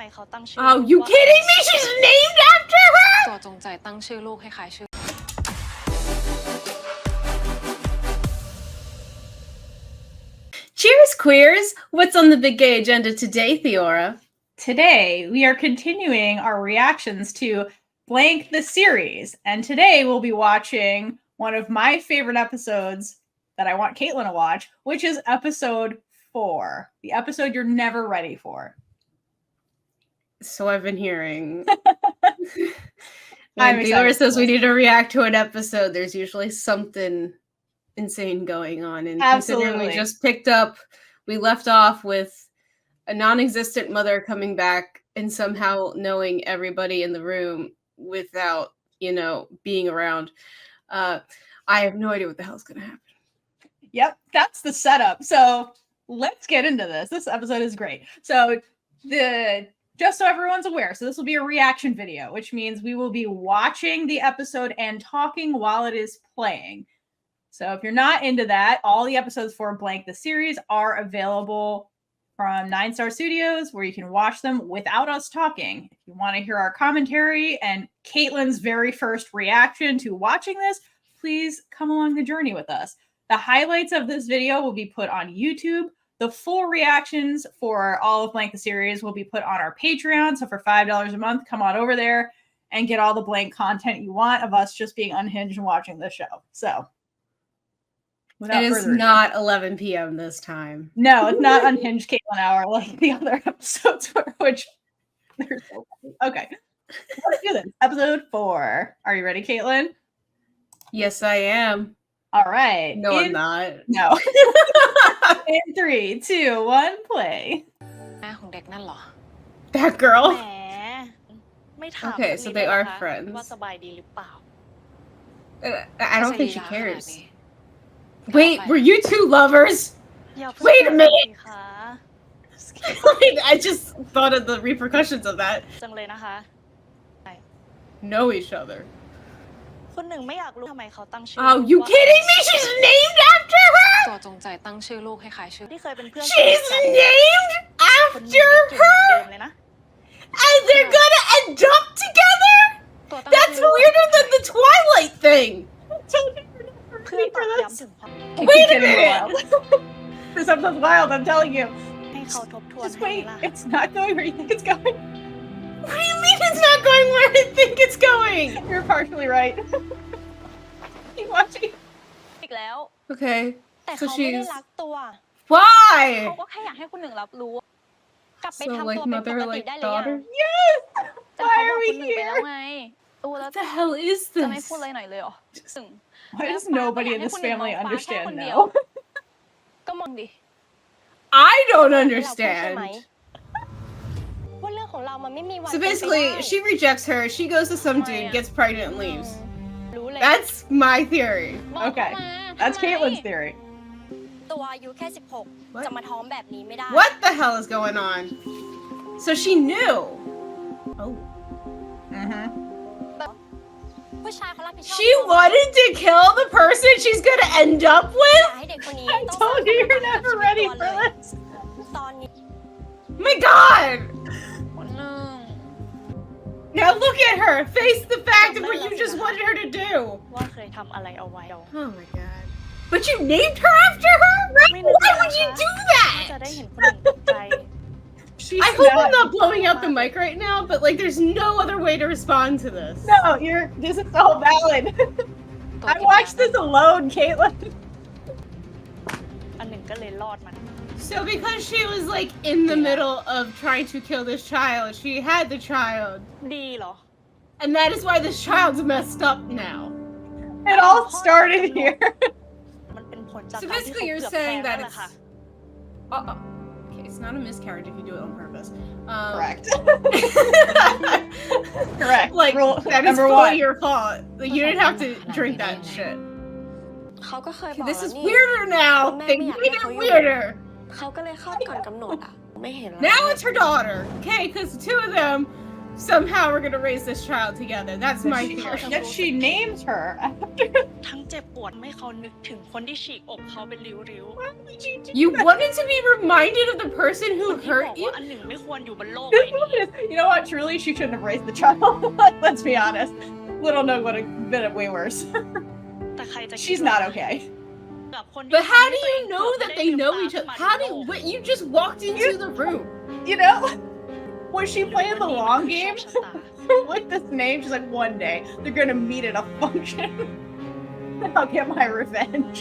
Oh, you kidding me? She's named after her? ตัวจงใจตั้งชื่อลูกให้คล้ายชื่อ Cheers, queers! What's on the big gay agenda today, Theora? Today, we are continuing our reactions to Blank the series. And today we'll be watching one of my favorite episodes that I want Kaitlynn to watch, which is episode 4. The episode you're never ready for. So I've been hearing. I'm When Theora excited says for we this. need to react to an episode, there's usually something insane going on. And considering Absolutely. we just picked up, we left off with a non-existent mother coming back and somehow knowing everybody in the room without, being around. I have no idea what the hell's gonna happen. Yep, that's the setup. So let's get into this. This episode is great. So just so everyone's aware, so this will be a reaction video, which means we will be watching the episode and talking while it is playing. So if you're not into that, all the episodes for Blank the series are available from 9 Star Studios, where you can watch them without us talking. If you want to hear our commentary and Kaitlynn's very first reaction to watching this, please come along the journey with us. The highlights of this video will be put on YouTube. The full reactions for all of Blank the series will be put on our Patreon. So for $5 a month, come on over there and get all the Blank content you want of us just being unhinged and watching this show. So without It is further ado. not 11 p.m. this time. No, it's not unhinged Kaitlynn hour like the other episodes were, which they're so funny. Okay. Let's do this. Episode 4. Are you ready, Kaitlynn? Yes, I am. All right. No, I'm not. No. In 3, 2, 1, play. แม่ของเด็กนั่นเหรอ That girl? แหมไม่ถาม Okay, so they are friends. ว่าสบายดีหรือเปล่า I don't think she ขนาด cares. นี้ Wait, were you two lovers? อย่าเพิ่ง Wait a minute. สิคะ I just thought of the repercussions of that. จังเลยนะคะ Know each other. คนหนึ่งไม่อยากรู้ทำไมเขาตั้งชื่อ Oh, you ว่า kidding me? She's named after her? ตัวจงใจตั้งชื่อลูกให้คล้ายชื่อ ที่เคยเป็นเพื่อน She's named คนหนึ่ง after ไม่เก่งเหมือนเดิ her? มเลยนะ And they're gonna end up together? ตัวตั้ง That's ชื่อลูก weirder than the Twilight thing. เพื่อนตอกย้ำถึงความ Wait a It's getting minute. wild. This episode's wild, I'm telling you. ให้เขาทบทวน Just ให้ wait. ล่ะ It's not going where you think it's going. What do you mean it's not going where I think it's going? You're partially right. Keep watching. อีกแล้ว Okay, แต่ so เขาไม่ได้ she's... รักตัว Why? เขาก็แค่อยากให้คนหนึ่งรับรู้ กลับไป So ทำ like ตัวเป็นป mother, กติ like ได้เลยยัง daughter? Yes! แต่ Why เขาบ are อก we คนหนึ่งไปแล้ว here? ไงแล้ว What the hell is จะไม่ this? พูดอะไรหน่อยเลยเหรอซึ่ง Why does nobody in this family understand now? ก็มองดิ I don't ใช่ไหม understand. ว่าเรื่องของเรามันไม่มีวัน So basically, she rejects her, she goes to some dude, gets pregnant, and leaves. That's my theory. Okay, that's Kaitlyn's theory. ตัวอายุแค่16 จะมาท้องแบบนี้ไม่ได้ What the hell is going on? So she knew. Oh. Mm-hmm. ผู้ชายเขารับผิดชอบ She wanted to kill the person she's gonna end up อย่า with? ให้เด็กคนนี้ I told you you're never ready for this. ตอนนี้ My god! คนหนึ่ง Now look at her! Face the fact of what you just wanted her to do! ว่าเคยทำอะไรเอาไว้ Oh my god. But you named her after her? Why would you do จะได้ that? เห็นคนอื่นตกใจ She's I hope I'm not. not blowing out the mic right now, but like there's no other way to respond to this. No, this is all valid. I watched this alone, Kaitlynn. อันหนึ่งก็เลยรอดมัน So because she was like in the middle of trying to kill this child, she had the child. ดีเหรอ And that is why this child's messed up now. It all started here. มันเป็นผลจาก So การที่ basically เขา you're เกือบ saying แพ้ that นั่นแหละ it's... ค่ะ Okay, it's not a miscarriage if you do it on purpose. Correct. Correct. Like, Rule that is number fully 1. your fault. Like, you didn't have to drink that shit. เขาก็เคยบ Okay, อก this แล้ว is นี่ weirder now. They made it weirder. เขาก็เลยคลอดก่อนกำหนดอ่ะ ไม่เห็นแล้ว Now it's her daughter. Okay, because the two of them somehow we're gonna raise this child together. That's my theory. Yet she names her after. ทั้งเจ็บปวดไม่เขานึกถึงคนที่ฉีกอกเขาเป็นริ้ว Why would you do You that? wanted to be reminded of the person ๆ who คนที่บ hurt อก you? ว่าอันหนึ่งไม่ควรอยู่บนโลก This ใบนี้ woman is, You know what? Truly, she shouldn't have raised the child. Let's be honest. Little Nug would have been way worse. แต่ใครจะคิด She's ว่า not okay. กับคนที่ But how ทำให้ do ตัวเอ you ง know เกิด that ไม่ they ได้ know ลืม each ตา other? ขึ้นมา How ใน do โลก you just walked into the room? You know? Was she playing the วันนี้ long มันคือ game? โชคชะตา With this name, she's like, one day they're gonna meet at a function. I'll get my revenge.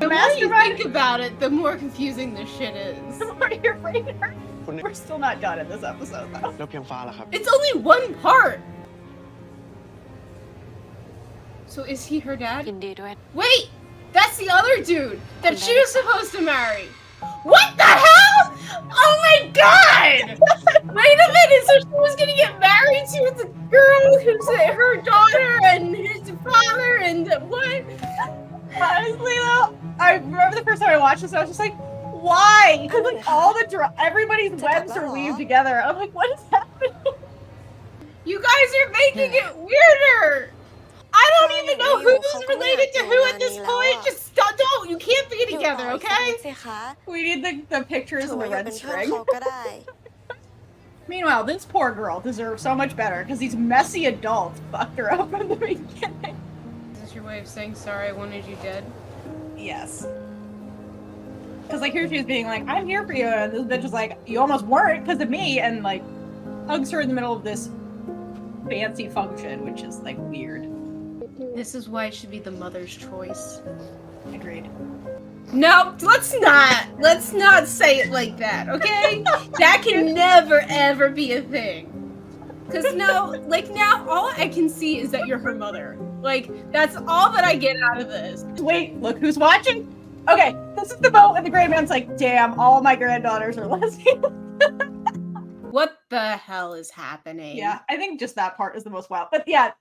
The more you Mastermind, think about it, the more confusing this shit is. the more your brain hurts. We're still not done in this episode, though. แล้วเพียงฟ้าล่ะครับ It's only one part. So is he her dad? ยินดีด้วย Wait, that's the other dude that she was supposed to marry. What the hell? Oh my god! Wait a minute, so she was gonna get married to the girl who's her daughter and his father and what? Honestly, though, I remember the first time I watched this, I was just like, why? Because like all the everybody's webs are weaved together. I'm like, what is happening? You guys are making it weirder. I don't even know who's related to who at this point. Just don't. You can't be together, okay? สิคะ We need the pictures ถื of อ the ว่าอยู่ red เป็นเพื่อน string. เขาก็ได้ Meanwhile, this poor girl deserves so much better because these messy adults fucked her up from the beginning. Is this your way of saying sorry I wanted you dead? Yes. Because like here she was being like, I'm here for you, and this bitch was like, you almost weren't because of me, and like hugs her in the middle of this fancy function, which is like weird. This is why it should be the mother's choice. Agreed. No, let's not say it like that, okay? That can never ever be a thing. Cause no, like now all I can see is that you're her mother. Like that's all that I get out of this. Wait, look who's watching. Okay, this is the boat, and the gray man's like, damn, all my granddaughters are lesbian. What the hell is happening? Yeah, I think just that part is the most wild. But yeah,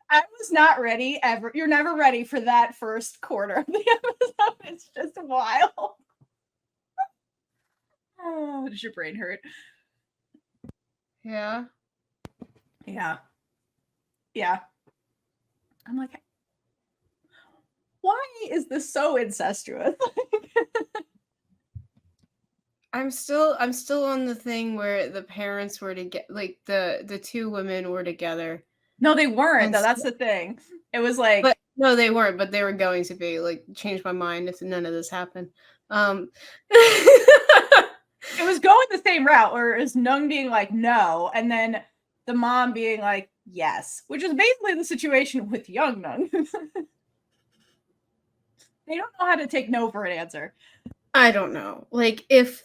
I was not ready ever. You're never ready for that first quarter of the episode. It's just wild. Oh, does your brain hurt? Yeah. Yeah. Yeah. I'm like, why is this so incestuous? I'm still on the thing where the parents were together, like the two women were together. No, they weren't. And Though. That's the thing. It was like, But no, they weren't, but they were going to be. Like, changed my mind if none of this happened. it was going the same route, or it was Nung being like, no, and then the mom being like, yes, which is basically the situation with young Nung. They don't know how to take no for an answer. I don't know. Like, if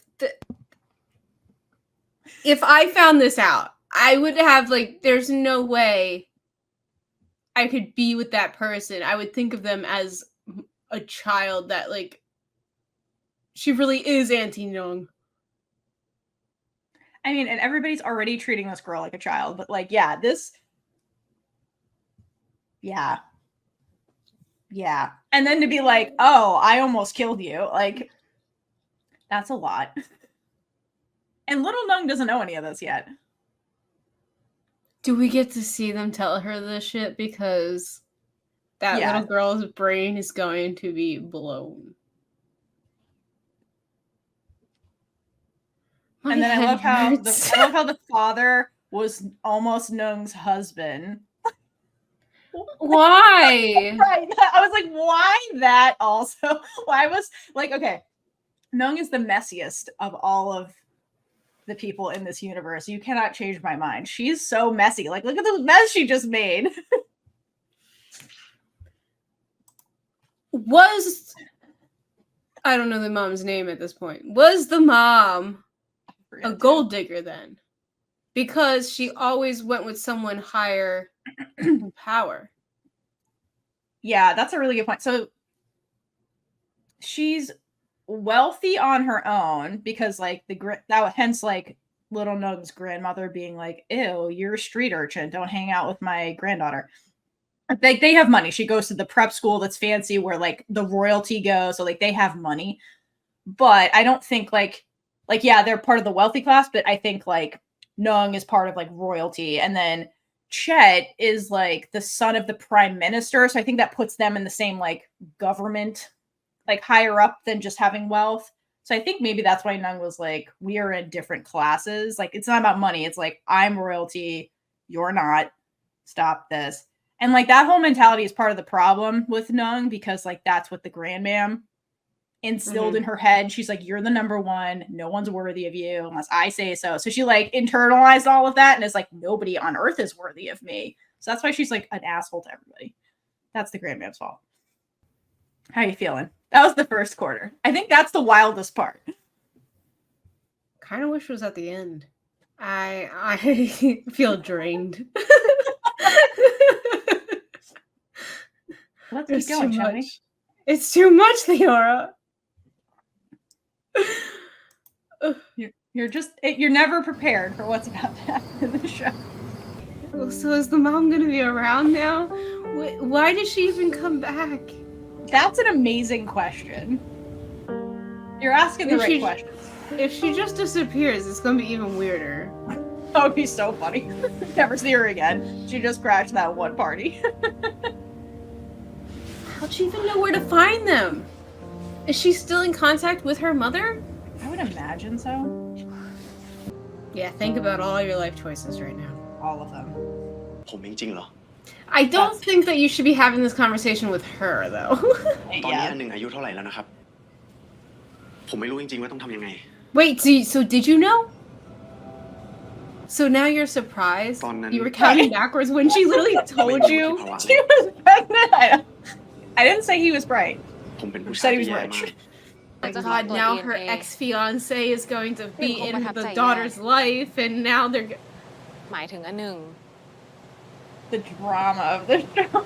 I found this out, I would have, like, there's no way I could be with that person. I would think of them as a child that, like, she really is Auntie Nung. I mean, and everybody's already treating this girl like a child, but like, yeah, this. Yeah. Yeah. And then to be like, oh, I almost killed you. Like, that's a lot. And little Nung doesn't know any of this yet. Do we get to see them tell her this shit? Because that little girl's brain is going to be blown. And then I love how the father was almost Nung's husband. Why? Right. I was like, why that also? Why was like, okay, Nung is the messiest of all of the people in this universe. You cannot change my mind. She's so messy. Like, look at the mess she just made. I don't know the mom's name at this point. Was the mom a gold digger then? Because she always went with someone higher in power. Yeah, that's a really good point. So she's wealthy on her own because, like, hence, like, little Nug's grandmother being like, "Ew, you're a street urchin. Don't hang out with my granddaughter." Like, they have money. She goes to the prep school that's fancy where, like, the royalty goes. So, like, they have money. But I don't think, like, yeah, they're part of the wealthy class. But I think, like, Nung is part of, like, royalty. And then Chet is, like, the son of the prime minister. So I think that puts them in the same, like, government, like, higher up than just having wealth. So I think maybe that's why Nung was like, we are in different classes. Like, it's not about money. It's like, I'm royalty, you're not. Stop this. And like that whole mentality is part of the problem with Nung, because like that's what the grandmam instilled in her head. She's like, you're the number one. No one's worthy of you unless I say so. So she like internalized all of that and is like, nobody on earth is worthy of me. So that's why she's like an asshole to everybody. That's the grandmam's fault. How you feeling? That was the first quarter. I think that's the wildest part. Kind of wish it was at the end. I feel drained. Let's keep going, shall we? It's too much, Theora. You're never prepared for what's about to happen in the show. So is the mom gonna be around now? Why did she even come back? That's an amazing question. You're asking the right questions. If she just disappears, it's gonna be even weirder. That would be so funny. Never see her again. She just crashed that one party. How'd she even know where to find them? Is she still in contact with her mother? I would imagine so. Yeah, think about all your life choices right now. All of them. ผมจริงๆเหรอ I don't think that you should be having this conversation with her, though. ตอนนี้อันหนึ่งอายุเท่าไหร่แล้วนะครับ ผมไม่รู้จริงๆว่าต้องทำยังไง Wait, so did you know? So now you're surprised? ตอนนั้น You were counting backwards when she literally told you? She was pregnant. I didn't say he was bright. ผมเป็นผู้ Said ชาย he ที่ was แย่ rich. มาก Oh my god, now her ex-fiance is going to be in the daughter's life, and now they're... หมายถึงอันหนึ่ง The drama of the show.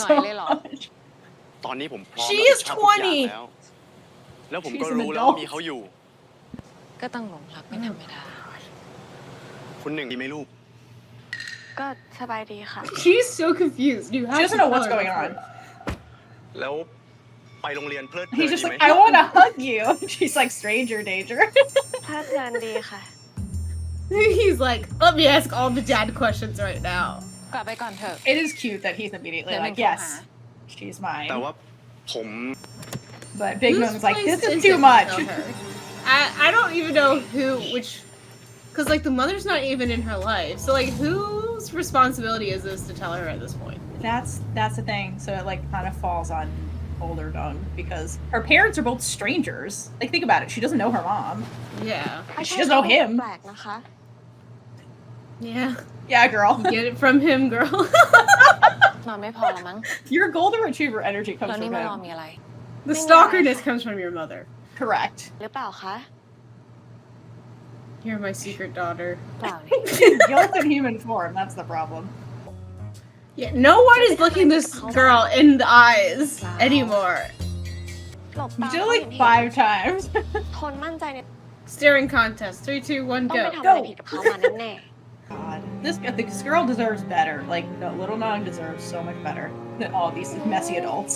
So หน่อยเลยเหรอ much. ตอนนี้ผมพร้อม She รับผิ is ดชอบทุกอย่าง 20. แล้ว แล้วผมก็ She's an รู้แล้วว่า adult. มีเขาอยู่ ก็ต้องหลงรักเป็นธรรมดา คุณหนึ่งมีไหมลูก ก็สบายดีค่ะ She's so confused. You have She doesn't to know what's tell her going on. first. แล้วไปโรงเรียนเพลิดเพลิน He's ดี just ไหม like, I want to hug you. She's like, stranger danger. ถ้าเพลินดีค่ะ He's like, let me ask all the dad questions right now. กลับไปก่อนเถอะ It is cute that he's immediately Let me like, go yes, her. she's แต่ mine. ว่าผม But Big Whose Moon's like, place this is is it too to much. tell her? I don't even know which... Because, like, the mother's not even in her life. So, like, whose responsibility is this to tell her at this point? That's the thing. So it like kind of falls on older Dung because her parents are both strangers. Like, think about it. She doesn't know her mom. Yeah. She doesn't know him. แปลกนะคะ Yeah. Yeah, girl. You get it from him, girl. นอนไม่พอแล้วมั้ง Your golden retriever energy แล้ว comes นี่ from มารอ him. มีอะไร The stalkerness comes from your mother. Correct. หรือเปล่าคะ You're my secret daughter. เปล่าเลย Guilt in human form. That's the problem. Yeah, no one is looking this girl in the eyes anymore. หลบ You ตา did it เขา like เห็น 5 times. ทนมั่นใจใน Staring contest. 3, 2, 1, ต้องไป go. ทำอะไรผิดกับเขามาแน่ God, this girl deserves better. Like, the little Nog deserves so much better than all these messy adults.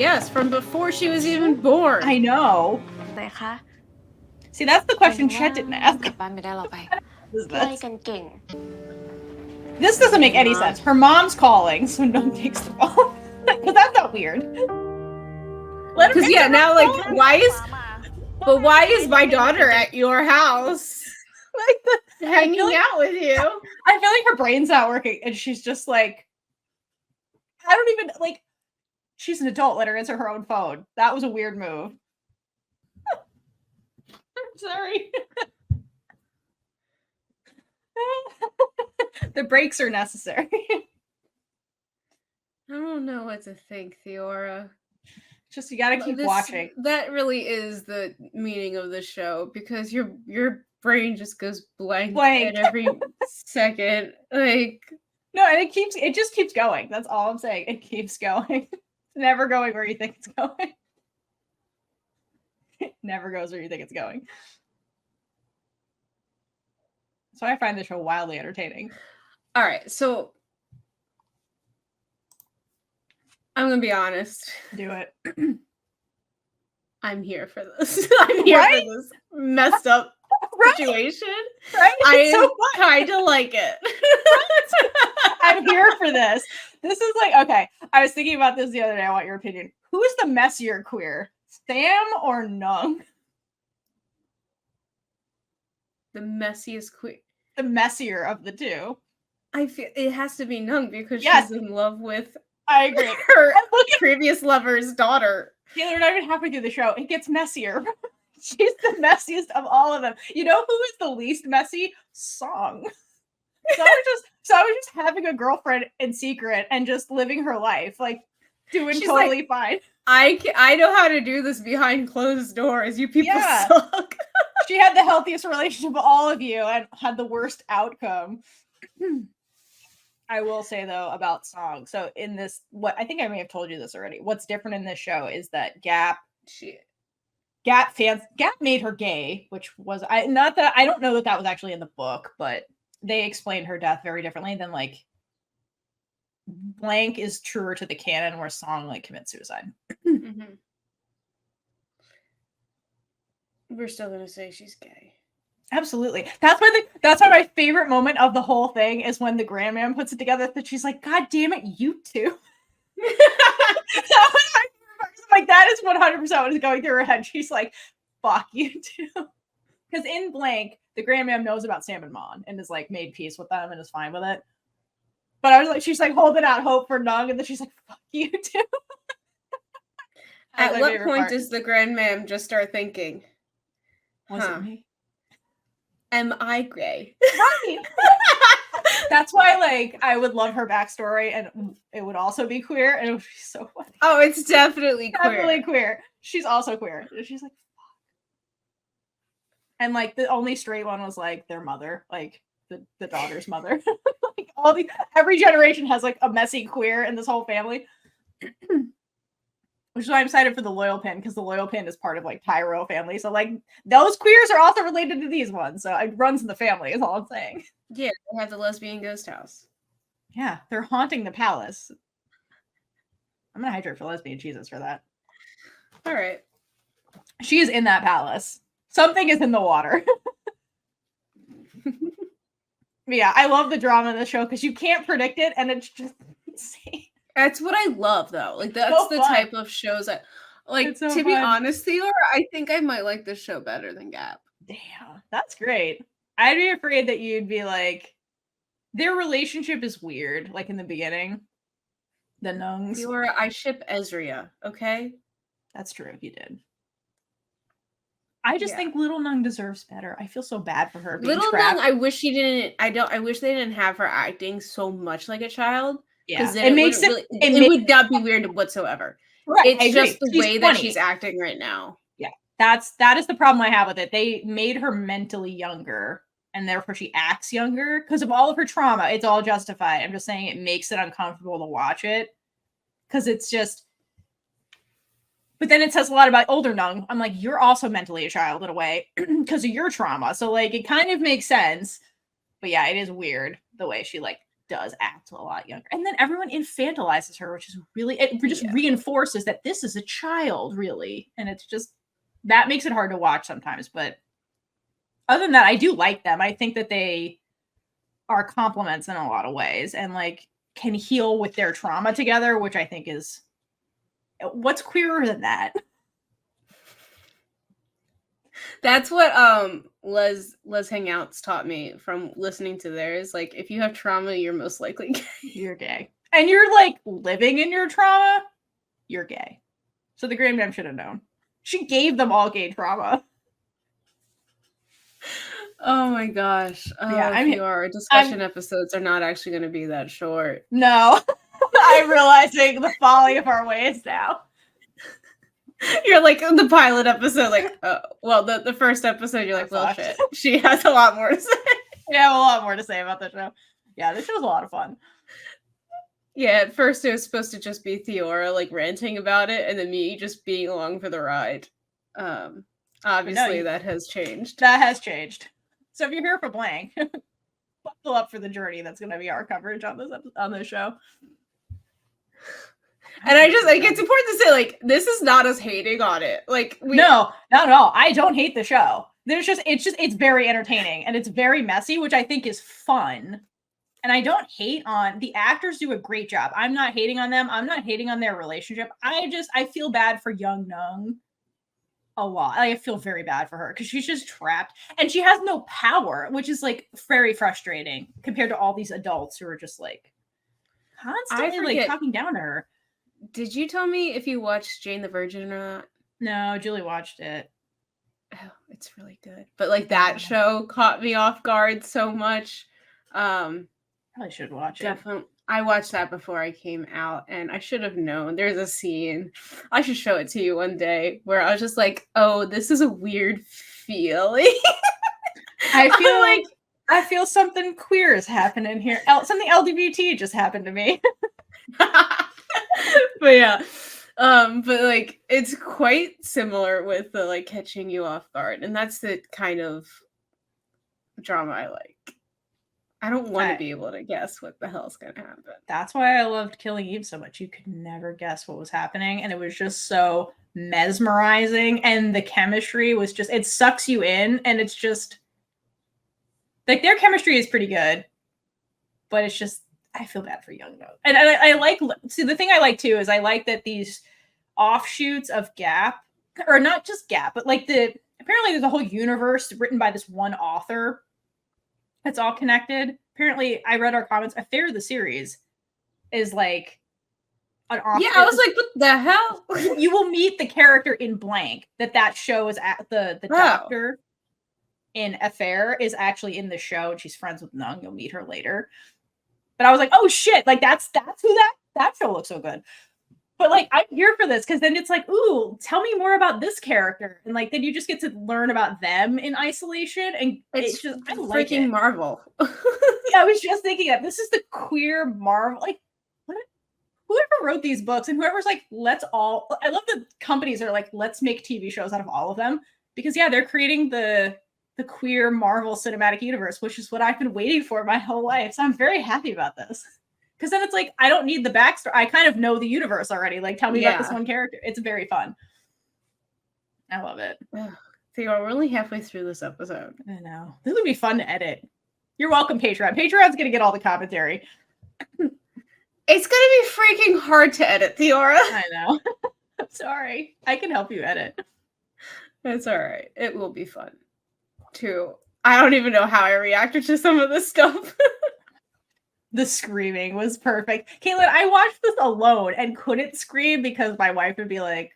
Yes, from before she was even born. I know. ๆเลยคะ See, that's the question Chet didn't ask. กลับบ้านไม่ได้เราไป Is ไล่ this? กันเก่ง This doesn't make any sense. Her mom's calling, so no one takes the phone. Because that's not weird. Let her Because, pick yeah, up the now, like, phone. why is my daughter at your house? Like Hanging out with you. I feel like her brain's not working, and she's just like, I don't even like. She's an adult. Let her answer her own phone. That was a weird move. I'm sorry. The breaks are necessary. I don't know what to think, Theora. Just you gotta keep watching. That really is the meaning of the show because your brain just goes blank at every second. Like No, and it just keeps going. That's all I'm saying. It keeps going. It's never going where you think it's going. It never goes where you think it's going. So I find the show wildly entertaining. all right, so I'm gonna be honest. Do it. I'm here for this. I'm here Right? for this messed up Right? situation. Right? I It's so fun. kind of like it. I'm here for this. This is like, okay, I was thinking about this the other day. I want your opinion. Who is the messier queer? Sam or Nung? The messiest queen. The messier of the two. I feel it has to be Nung because Yes. she's in love with I agree. her And look at previous lover's daughter. Taylor, not even halfway through the show. It gets messier. She's the messiest of all of them. You know who is the least messy? Song. So I was just having a girlfriend in secret and just living her life, like doing She's totally fine. I know how to do this behind closed doors. You people Yeah. suck. She had the healthiest relationship of all of you and had the worst outcome. I will say though about Song. So in this, what I think I may have told you this already. What's different in this show is that Gap made her gay, which was I don't know that was actually in the book, but they explained her death very differently than like Blank is truer to the canon where Song like commits suicide. Mhm. We're still gonna say she's gay. Absolutely. That's why my favorite moment of the whole thing is when the grandman puts it together that she's like, God damn it, you two. That was my favorite part. Like that is 100% what is going through her head. She's like, fuck you too. Because in Blank, the grandman knows about Sam and Mon and is like made peace with them and is fine with it. But I was like, she's like holding out hope for Nung, and then she's like, fuck you too. At what point does the grandmam just start thinking, Was it me? am I gay? Right. That's why, like, I would love her backstory, and it would also be queer, and it would be so funny. Oh, it's definitely queer. Definitely queer. She's also queer. She's like, fuck. And like the only straight one was like their mother, like the daughter's mother. Like every generation has like a messy queer in this whole family. Which is why I'm excited for the Loyal Pin, because the Loyal Pin is part of like Tyro family. So like those queers are also related to these ones. So it runs in the family, is all I'm saying. Yeah, they have the lesbian ghost house. Yeah, they're haunting the palace. I'm gonna hydrate for lesbian Jesus for that. All right. She is in that palace. Something is in the water. Yeah, I love the drama in the show because you can't predict it, and it's just insane. That's what I love, though. Like that's So the fun. type of shows that, like, It's so to be fun. honest, Theora, I think I might like this show better than Gap. Damn, that's great. I'd be afraid that you'd be like, their relationship is weird, like in the beginning. The Nungs. Theora, I ship Ezria. Okay. That's true. You did. I just Yeah. think Little Nung deserves better. I feel so bad for her. Being Little trapped. Nung, I wish she didn't. I wish they didn't have her acting so much like a child. Yeah, Because then it makes it. really, it would not be weird whatsoever. Right, I It's agree. just the She's way that funny. she's acting right now. That is the problem I have with it. They made her mentally younger, and therefore she acts younger because of all of her trauma. It's all justified. I'm just saying it makes it uncomfortable to watch it because it's just. But then it says a lot about older Nung. I'm like, you're also mentally a child in a way because of your trauma. So like, it kind of makes sense. But yeah, it is weird the way she like does act a lot younger, and then everyone infantilizes her, which is really it just reinforces that this is a child, really, and it's just. That makes it hard to watch sometimes, but other than that, I do like them. I think that they are complements in a lot of ways and like can heal with their trauma together, which I think is what's queerer than that. That's what Les Hangouts taught me from listening to theirs. Like, if you have trauma, you're most likely gay. You're gay. And you're like living in your trauma, you're gay. So the Graham Dem should have known. She gave them all gay trauma. Oh my gosh. Yeah, I mean, our discussion episodes are not actually going to be that short. No. I'm realizing the folly of our ways now. You're like the pilot episode, like, well, the first episode, you're like, well, shit. She has a lot more to say. Yeah, I have a lot more to say about the show. Yeah, this show's a lot of fun. Yeah, at first it was supposed to just be Theora like ranting about it, and then me just being along for the ride. Obviously that has changed. That has changed. So if you're here for Blank, buckle up for the journey that's going to be our coverage on this show. And I just like it's important to say like this is not us hating on it. Like no, not at all. I don't hate the show. It's very entertaining and it's very messy, which I think is fun. And I don't hate on the actors do a great job. I'm not hating on them. I'm not hating on their relationship. I feel bad for young Nung a lot. I feel very bad for her because she's just trapped and she has no power, which is like very frustrating compared to all these adults who are just like constantly like talking down to her. Did you tell me if you watched Jane the Virgin or not? No, Julie watched it. Oh, it's really good. But like that show caught me off guard so much. Probably should watch it. Definitely. I watched that before I came out and I should have known. There's a scene, I should show it to you one day, where I was just like, oh, this is a weird feeling. I feel something queer is happening here. Something LGBT just happened to me. But yeah. But like it's quite similar with the like catching you off guard. And that's the kind of drama I like. I don't want to be able to guess what the hell's gonna happen. That's why I loved Killing Eve so much. You could never guess what was happening, and it was just so mesmerizing. And the chemistry was just, it sucks you in, and it's just like their chemistry is pretty good, but it's just, I feel bad for Young Note. And I like, see, the thing I like too is I like that these offshoots of Gap, or not just Gap, but like apparently there's a whole universe written by this one author. It's all connected. Apparently, I read our comments. Affair the series is like an author. Yeah, I was like, what the hell? You will meet the character in blank that show is at the doctor in Affair is actually in the show, and she's friends with Nung. You'll meet her later. But I was like, oh shit, like that's who that show looks so good. But like I'm here for this because then it's like, ooh, tell me more about this character, and like then you just get to learn about them in isolation, and it's just I like freaking it. Marvel. Yeah, I was just thinking that this is the queer Marvel. Like, whoever wrote these books and whoever's like, let's all. I love that companies are like, let's make TV shows out of all of them because yeah, they're creating the queer Marvel Cinematic Universe, which is what I've been waiting for my whole life. So I'm very happy about this. Because then it's like, I don't need the backstory. I kind of know the universe already. Like, tell me about this one character. It's very fun. I love it. Theora, we're only halfway through this episode. I know. This would be fun to edit. You're welcome, Patreon. Patreon's going to get all the commentary. It's going to be freaking hard to edit, Theora. I know. I'm sorry. I can help you edit. It's all right. It will be fun. Too. I don't even know how I reacted to some of this stuff. The screaming was perfect. Kaitlynn, I watched this alone and couldn't scream because my wife would be like,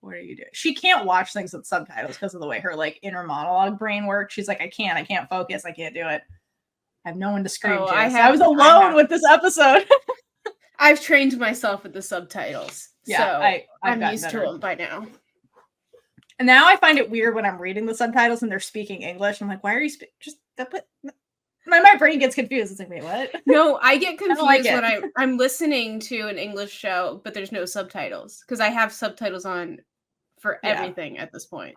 what are you doing? She can't watch things with subtitles because of the way her like inner monologue brain works. She's like, I can't focus. I can't do it. I have no one to scream to. I was alone with this episode. I've trained myself with the subtitles. Yeah, so I'm used to them by now. And now I find it weird when I'm reading the subtitles and they're speaking English. I'm like, why are you just my brain gets confused. It's like, wait, what? No, I get confused when I'm listening to an English show, but there's no subtitles because I have subtitles on for everything at this point.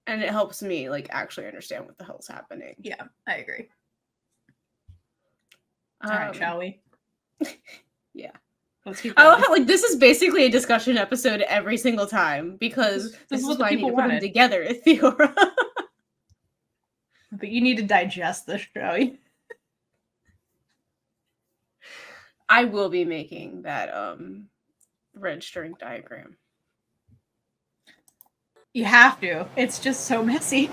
And it helps me like actually understand what the hell's happening. Yeah, I agree. All right, shall we? Yeah. Let's keep going. I love how like this is basically a discussion episode every single time because this is what I need to put them together, Theora. But you need to digest this show. I will be making that red string diagram. You have to. It's just so messy.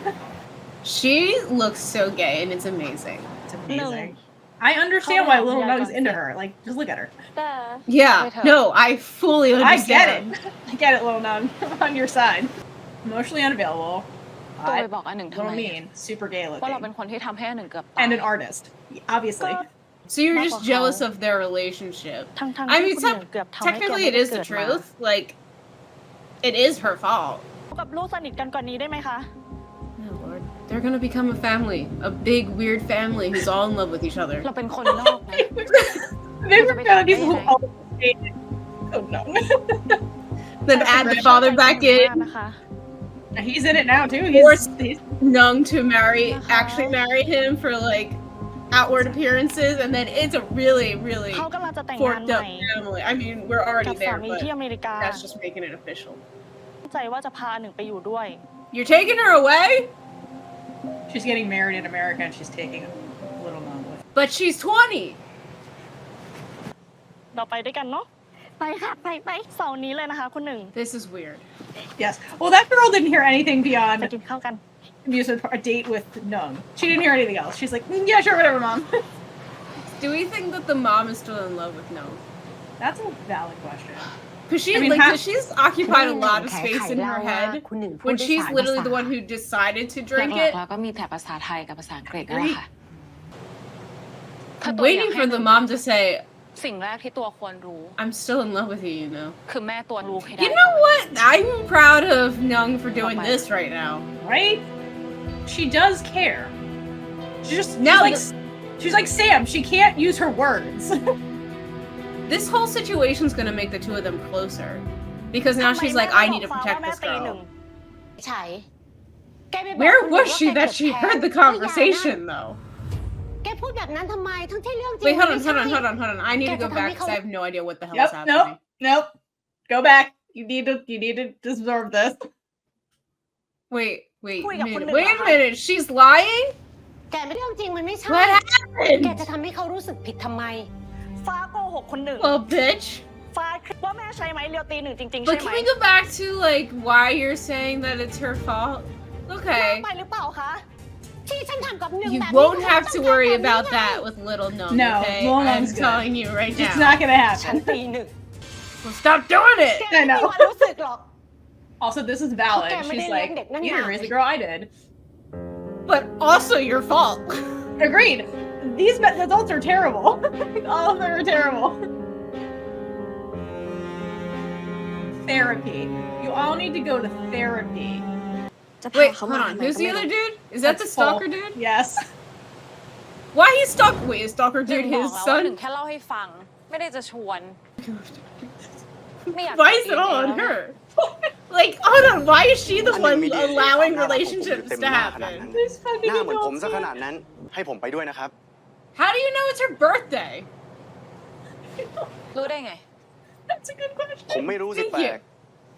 She looks so gay and it's amazing. It's amazing. No. I understand why Little Nung's into her. Like, just look at her. Yeah. No, I fully understand. I get it, Little Nung. I'm on your side. Emotionally unavailable. Little mean, super gay looking. And an artist, obviously. So you're just jealous of their relationship. I mean, technically it is the truth. Like, it is her fault. Oh Lord. They're gonna become a family. A big, weird family who's all in love with each other. They were kind of people who always dated. Oh no. Then add the father back in. He's in it now too. Force Nung to actually marry him for like outward appearances, and then it's a really, really forked up family. I mean, we're already there, but that's just making it official. You're taking her away? She's getting married in America, and she's taking Little Nung with her. But she's 20. ไปค่ะไปเสาร์นี้เลยนะคะคุณหนึ่ง This is weird. Yes. Well, that girl didn't hear anything ไป beyond กินข้าวกัน a date with Nung. She didn't hear anything else. She's like, yeah, sure, whatever, mom. Do we think that the mom is still in love with No? That's a valid question. Because she, I mean, like, she's occupied a lot of space in her head when she's literally the one who decided to drink หลั it. กๆแล้วก็มีแต่ภาษาไทยกับภาษาอังกฤษนั่นแหละค่ะ I'm waiting for the mom to say, สิ่งแรกที่ตัวควรรู้ I'm still in love with you, you know. คือแม่ตัวรู้ให้ได้ You know what? I'm proud of Nung for doing this right now. Right? She does care. Now, she's like Sam. She can't use her words. this whole situation's gonna make the two of them closer. Because now she's like, I need to protect this girl. ใช่ Where was she that she heard the conversation, though? แกพูดแบบนั้นทำไมทั้งที่เรื่องจริง Wait, hold มัน on, ไม่ hold ใช่ on, hold on, hold on. I need to go back because I have no idea what the hell is Nope, happening. nope. Go back. You need to absorb this. Wait a คุยกับคนหนึ่ minute. ง Wait a minute. She's lying? แกไม่เรื่องจริงมันไม่ใช่ What แก happened? จะทำให้เขารู้สึกผิดทำไม ฟ้าโกหกคนหนึ่ง Well, bitch. ฟ้าคิดว่าแม่ใช่ไหมเรียวตีหนึ่งจริงๆ But ใช่ไหม can we go back to, like, why you're saying that it's her fault? มาก Okay. ไปหรือเปล่าคะ ที่ฉันทำกับหนึ่ง You แบบนี้ won't เพราะ have to ต้อง worry การแบบ about นี้ไง that with little Nung, No, okay? little I'm Nung's good. telling you right It's now. not gonna ฉัน happen. ตีหนึ่ง Well, stop doing it! แกไม่มีวันรู้สึกหรอก Also, this is valid. Okay, She's but like, then you didn't raise the girl, I did. But also your fault. Agreed. These adults are terrible. All of them are terrible. Therapy. You all need to go to therapy. จะพา Wait, เขา hold มา on. ทำไม Who's ก็ the ไม่ other รู้ dude? Is that the That's Paul. stalker dude? Yes. Why he stalk? Wait, is stalker หนึ่ง dude บอก his แล้วว่าหนึ่ง son? แค่เล่าให้ฟัง ไม่ได้จะชวน ไม่อยาก Why is it all on her? Like, hold on. Why is she the อันหนึ่ one งมี DNA ความ allowing น่ารักของผมอยู่ relationships เต็ม to หน้าขนาดนั้น happen? There's fucking หน้าเหมือนผม adults ซะข here. นาดนั้น ให้ผมไปด้วยนะครับ How do you know it's her birthday? รู้ได้ไง That's a good ผม question. ไม่รู้สิ Thank แปล you. ก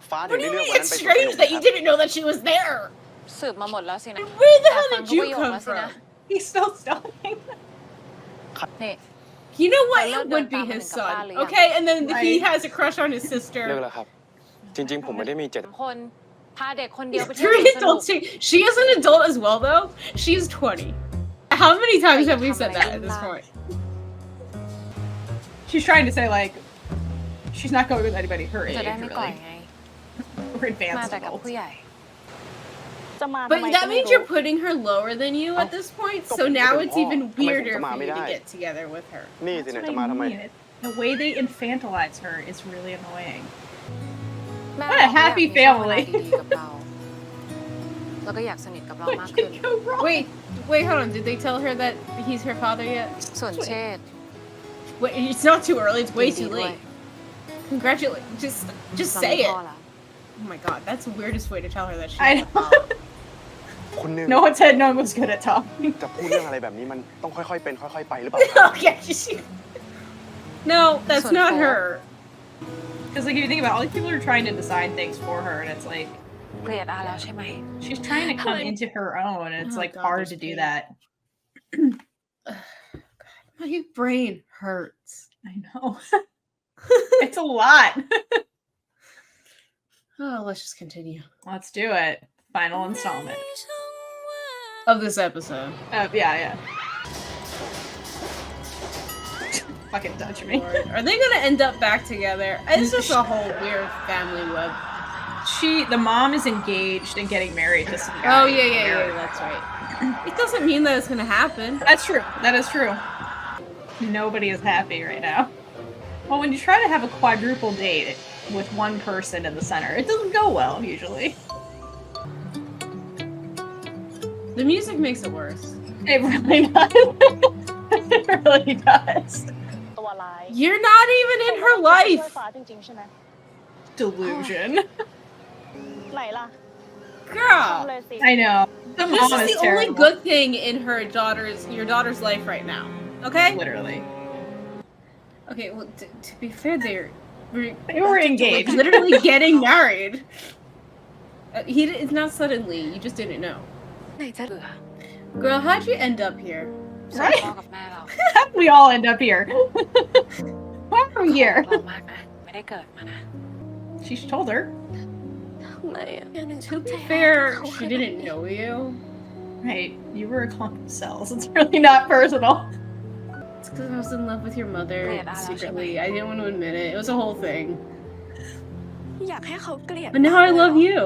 ฟ้าถึ What ง do ได้ you เลือก mean วันนั้ it's นไปสวนส strange นุก that ค you รับ didn't know that she was there? สืบมาหมดแล้วสินะ Where the hell แต่ฟัง did ทุก you ประโยค come แล้วสินะ from? He's still stalking. นี่ You know what? Well, It would be no, his no, son. no, Okay, and then he Right. has a crush on his เลิก sister. แล้วครับ จริง ๆ ผมไม่ได้มีเจต คนพาเด็กคนเดียวไปเที่ยว Three สวนสนุก adults. She is an adult as well, though. She's 20. How many times have we said that at this point? She's trying to say, like, she's not going with anybody her จะ age, ได้ไม่ก่อย really. ไง We're มา advanced แต่กับ adults. ผู้ใหญ่ จะมาทำ But ไม that ก็ไม่ means รู้ you're putting her lower than you at this point, so now it's even weirder Come on, for you to come on. get together with her. นี่สิ That's เนี่ย what จะมา I ทำไม mean. The way they infantilize her is really annoying. แม่ What a happy เราอยากมีช่วงเวลา family. ดีๆกับเรา แล้วก็อยากสนิทกับเรา What มากขึ้น could go wrong? Wait, hold on. Did they tell her that he's her father yet? ส่วนเชษฐ์ Wait, it's not too early. It's way ยินดี too ด้วย late. Congratulate. Just เรา say มี it. พ่อแล้ว Oh my god, that's the weirdest way to tell her that she's I her know. father. คุณหนึ่ง No one said no one was good at talking. จะพูดเรื่องอะไรแบบนี้มันต้องค่อยๆเป็นค่อยๆไปหรือเปล่าครับ Okay, no, that's not her. Because, like, if you think about it, all these people are trying to decide things for her, and it's like, เกลียดอาแล้วใช่ไหม she's trying to come into her own, and it's, Oh like, God, hard there's to do pain. that. My brain hurts. I know. It's a lot. Oh, let's just continue. Let's do it. Final installment. Of this episode. Yeah. Fucking touch me. Lord. Are they gonna end up back together? It's just a whole weird family web. The mom is engaged and getting married to some guy. Oh, yeah, that's right. It doesn't mean that it's gonna happen. That's true. That is true. Nobody is happy right now. Well, when you try to have a quadruple date with one person in the center, it doesn't go well, usually. The music makes it worse. It really does. It really does. ตัวร้าย You're not even in her ช่วย life. ฟ้าจริงๆใช่ไหม Delusion. ไหนล่ะ Girl. ทำเลยสิ I know. The This mom is is the only terrible. good thing in your daughter's life right now. Okay? Literally. Okay, well, to be fair, they were engaged. Like, literally getting married. It's not suddenly. You just didn't know. ไหนจะเหลือ Girl, how'd you end up here? ส่วนพ่อกับแม่เรา We all end up here. Why are we here? เรามากนะ ไม่ได้เกิดมานะ She told her. ทำไมอ่ะถึง To be fair, she didn't know you. Right, you were a clump of cells. It's really not personal. It's because I was in love with your mother Yeah, secretly. I didn't want to admit it. It was a whole thing. อยากให้เขาเกลียด But now I love you.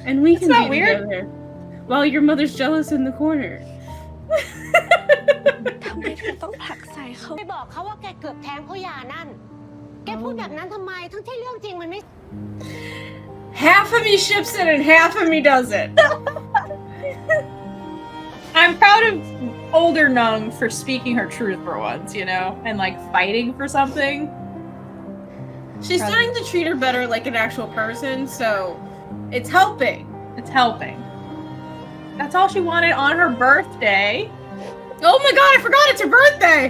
And we That's can not be weird. together. While your mother's jealous in the corner. ทำไมเธอต้องผลักใส่เขา ไปบอกเขาว่าแกเกือบแท้งเพราะยานั่น แกพูดแบบนั้นทำไม ทั้งที่เรื่องจริงมันไม่ Half of me ships it and half of me doesn't. I'm proud of older Nung for speaking her truth for once, you know, and like fighting for something. She's starting to treat her better like an actual person, so it's helping. It's helping. That's all she wanted on her birthday. Oh my god, I forgot it's her birthday!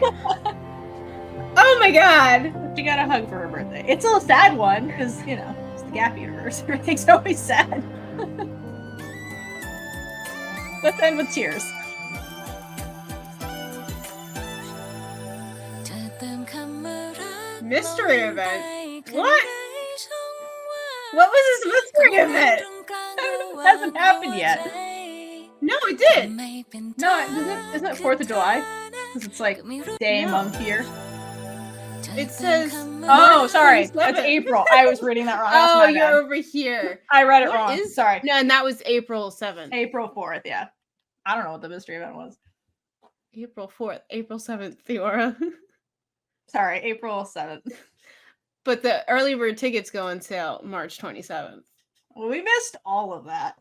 Oh my god! She got a hug for her birthday. It's a sad one because, you know, it's the Gap universe. Everything's always sad. Let's end with tears. Mystery event? What? What was this mystery event? It hasn't happened yet. No, it did! No, isn't it 4th of July? Because it's like day No. month here. It says. Oh, sorry. 27th. That's April. I was reading that wrong. That's Oh, my you're bad. over here. I read it What wrong. is- Sorry. No, and that was April 7th. April 4th, yeah. I don't know what the mystery event was. April 4th. April 7th, Theora. Sorry, April 7th. But the early bird tickets go on sale March 27th. Well, we missed all of that.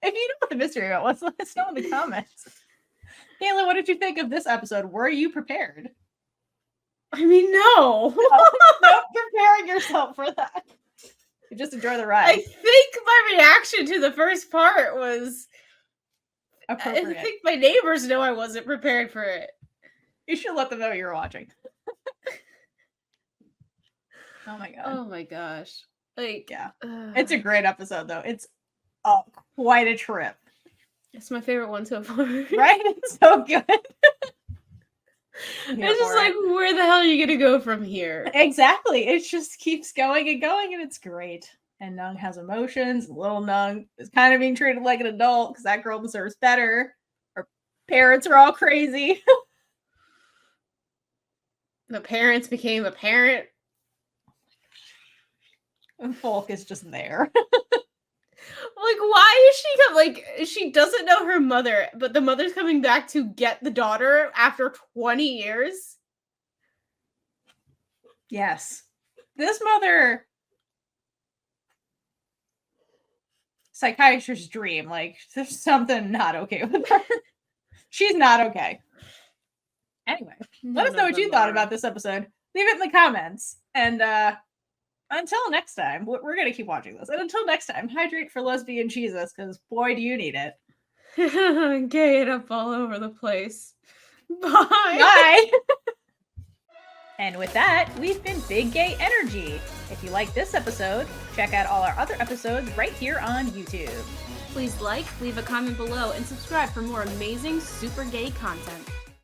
If you know what the mystery event was, let us know in the comments. Kayla, what did you think of this episode? Were you prepared? I mean, no. Not preparing yourself for that. You just enjoy the I ride. think my reaction to the first part was. I Appropriate. think my neighbors know I wasn't prepared for it. You should let them know you're watching. Oh my god. Oh my gosh. Like, Yeah. It's a great episode, though. It's quite a trip. It's my favorite one so far. Right? It's so good. I'm here It's just for like, it. where the hell are you gonna go from here? Exactly. It just keeps going and going, and it's great. And Nung has emotions. Little Nung is kind of being treated like an adult because that girl deserves better. Her parents are all crazy. The parents became a parent. And Folk is just there. Like, why is she like? She doesn't know her mother, but the mother's coming back to get the daughter after 20 years. Yes. This mother, psychiatrist's dream. Like, there's something not okay with her. She's not okay. Anyway, let us know what you thought about this episode. Leave it in the comments. And until next time, we're going to keep watching this. And until next time, hydrate for lesbian Jesus, because boy, do you need it. Gay it up all over the place. Bye. Bye. And with that, we've been Big Gay Energy. If you like this episode, check out all our other episodes right here on YouTube. Please like, leave a comment below, and subscribe for more amazing super gay content.